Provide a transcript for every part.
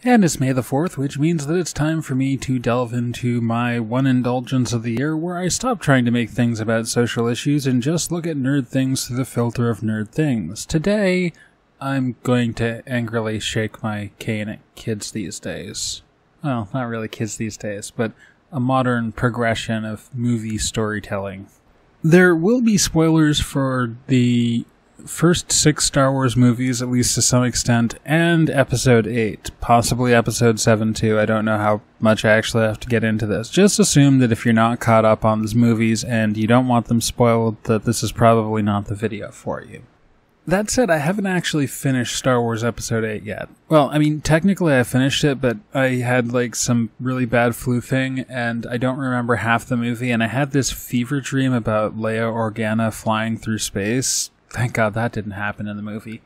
And it's May the 4th, which means that it's time for me to delve into my one indulgence of the year where I stop trying to make things about social issues and just look at nerd things through the filter of nerd things. Today, I'm going to angrily shake my cane at kids these days. Well, not really kids these days, but a modern progression of movie storytelling. There will be spoilers for the first 6 Star Wars movies, at least to some extent, and Episode 8, possibly Episode 7 too. I don't know how much I actually have to get into this. Just assume that if you're not caught up on these movies and you don't want them spoiled, that this is probably not the video for you. That said, I haven't actually finished Star Wars Episode 8 yet. Well, I mean, technically I finished it, but I had some really bad flu thing, and I don't remember half the movie, and I had this fever dream about Leia Organa flying through space. Thank God that didn't happen in the movie.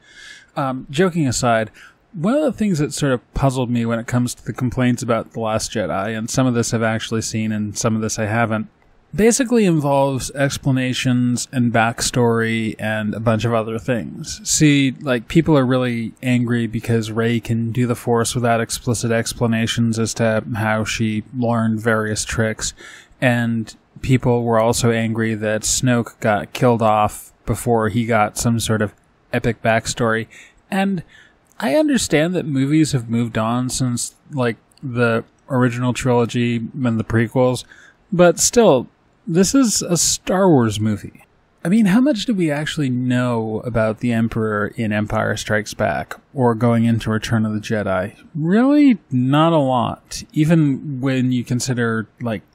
Joking aside, one of the things that sort of puzzled me when it comes to the complaints about The Last Jedi, and some of this I've actually seen and some of this I haven't, basically involves explanations and backstory and a bunch of other things. See, people are really angry because Rey can do the Force without explicit explanations as to how she learned various tricks, and people were also angry that Snoke got killed off before he got some sort of epic backstory. And I understand that movies have moved on since, the original trilogy and the prequels, but still, this is a Star Wars movie. I mean, how much do we actually know about the Emperor in Empire Strikes Back, or going into Return of the Jedi? Really, not a lot. Even when you consider,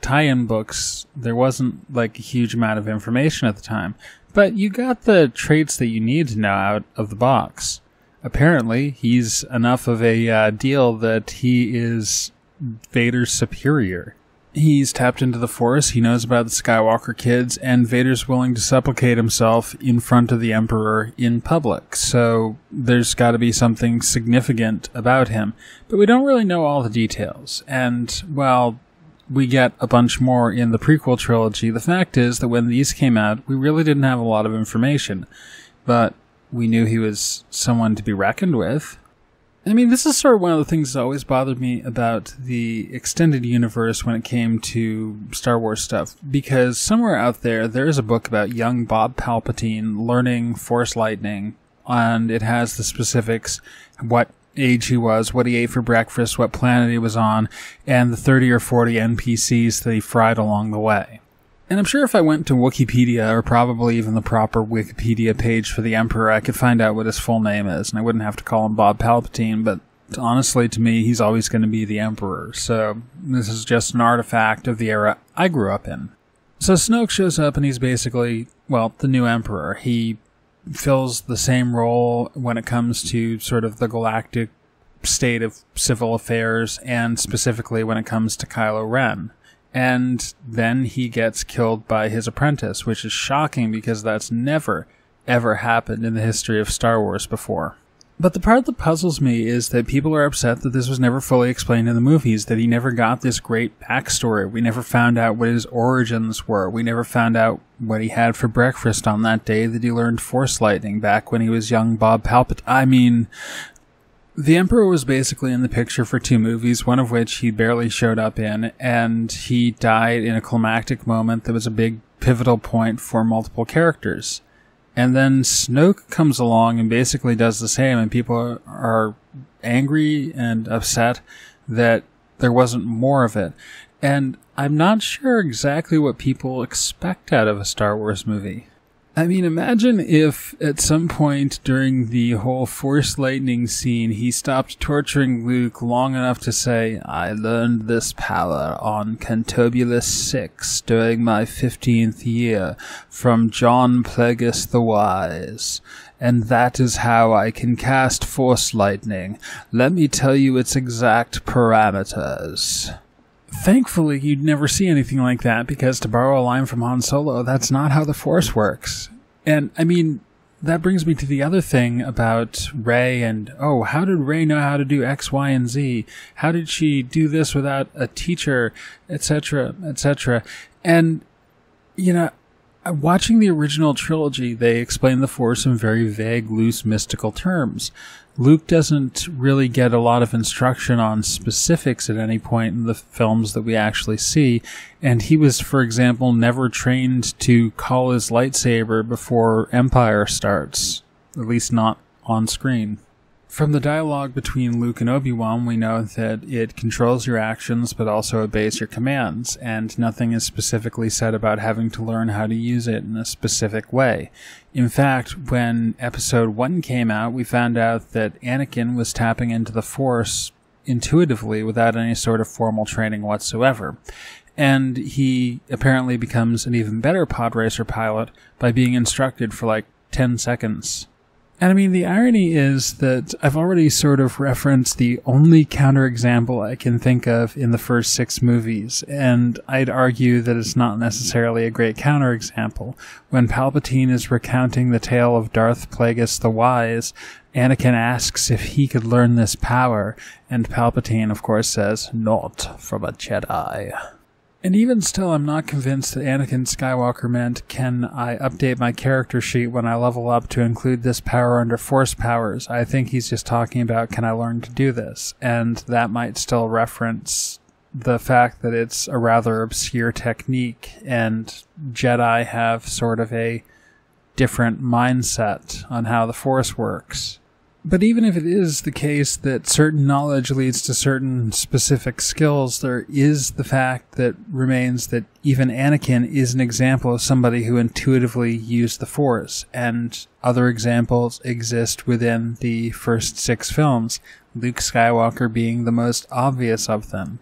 tie-in books, there wasn't, a huge amount of information at the time. But you got the traits that you need to know out of the box. Apparently, he's enough of a deal that he is Vader's superior. He's tapped into the Force, he knows about the Skywalker kids, and Vader's willing to supplicate himself in front of the Emperor in public. So there's got to be something significant about him. But we don't really know all the details. And while we get a bunch more in the prequel trilogy, the fact is that when these came out, we really didn't have a lot of information. But we knew he was someone to be reckoned with. I mean, this is sort of one of the things that always bothered me about the extended universe when it came to Star Wars stuff, because somewhere out there is a book about young Bob Palpatine learning Force lightning, and it has the specifics, what age he was, what he ate for breakfast, what planet he was on, and the 30 or 40 NPCs that he fried along the way. And I'm sure if I went to Wikipedia, or probably even the proper Wikipedia page for the Emperor, I could find out what his full name is, and I wouldn't have to call him Bob Palpatine, but honestly, to me, he's always going to be the Emperor, so this is just an artifact of the era I grew up in. So Snoke shows up, and he's basically, the new Emperor. He fills the same role when it comes to sort of the galactic state of civil affairs, and specifically when it comes to Kylo Ren. And then he gets killed by his apprentice, which is shocking because that's never, ever happened in the history of Star Wars before. But the part that puzzles me is that people are upset that this was never fully explained in the movies, that he never got this great backstory. We never found out what his origins were. We never found out what he had for breakfast on that day that he learned Force lightning back when he was young Bob Palpatine. I mean, the Emperor was basically in the picture for 2 movies, one of which he barely showed up in, and he died in a climactic moment that was a big pivotal point for multiple characters. And then Snoke comes along and basically does the same, and people are angry and upset that there wasn't more of it. And I'm not sure exactly what people expect out of a Star Wars movie. I mean, imagine if at some point during the whole Force lightning scene, he stopped torturing Luke long enough to say, "I learned this power on Cantobulus 6 during my 15th year from John Plagueis the Wise. And that is how I can cast Force lightning. Let me tell you its exact parameters." Thankfully, you'd never see anything like that, because to borrow a line from Han Solo, that's not how the Force works. And, I mean, that brings me to the other thing about Rey and, how did Rey know how to do X, Y, and Z? How did she do this without a teacher, etc., etc.? And, watching the original trilogy, they explain the Force in very vague, loose, mystical terms. Luke doesn't really get a lot of instruction on specifics at any point in the films that we actually see, and he was, for example, never trained to call his lightsaber before Empire starts, at least not on screen. From the dialogue between Luke and Obi-Wan, we know that it controls your actions but also obeys your commands, and nothing is specifically said about having to learn how to use it in a specific way. In fact, when Episode 1 came out, we found out that Anakin was tapping into the Force intuitively without any sort of formal training whatsoever. And he apparently becomes an even better pod racer pilot by being instructed for like 10 seconds. And I mean, the irony is that I've already sort of referenced the only counterexample I can think of in the first 6 movies, and I'd argue that it's not necessarily a great counterexample. When Palpatine is recounting the tale of Darth Plagueis the Wise, Anakin asks if he could learn this power, and Palpatine, of course, says, "Not from a Jedi." And even still, I'm not convinced that Anakin Skywalker meant, can I update my character sheet when I level up to include this power under Force powers? I think he's just talking about, can I learn to do this? And that might still reference the fact that it's a rather obscure technique, and Jedi have sort of a different mindset on how the Force works. But even if it is the case that certain knowledge leads to certain specific skills, there is the fact that remains that even Anakin is an example of somebody who intuitively used the Force, and other examples exist within the first 6 films, Luke Skywalker being the most obvious of them.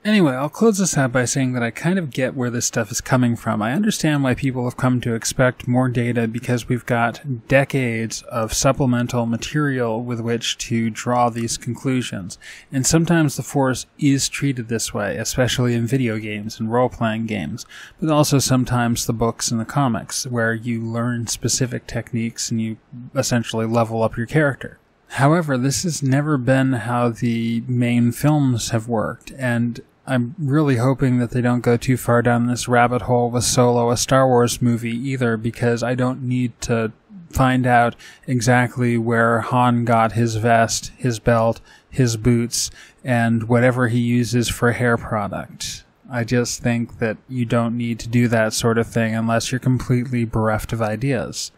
Anyway, I'll close this out by saying that I kind of get where this stuff is coming from. I understand why people have come to expect more data because we've got decades of supplemental material with which to draw these conclusions. And sometimes the Force is treated this way, especially in video games and role-playing games, but also sometimes the books and the comics, where you learn specific techniques and you essentially level up your character. However, this has never been how the main films have worked, and I'm really hoping that they don't go too far down this rabbit hole with Solo, a Star Wars movie, either, because I don't need to find out exactly where Han got his vest, his belt, his boots, and whatever he uses for hair product. I just think that you don't need to do that sort of thing unless you're completely bereft of ideas.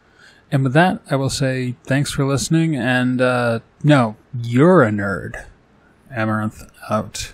And with that, I will say thanks for listening, and no, you're a nerd. Amaranth out.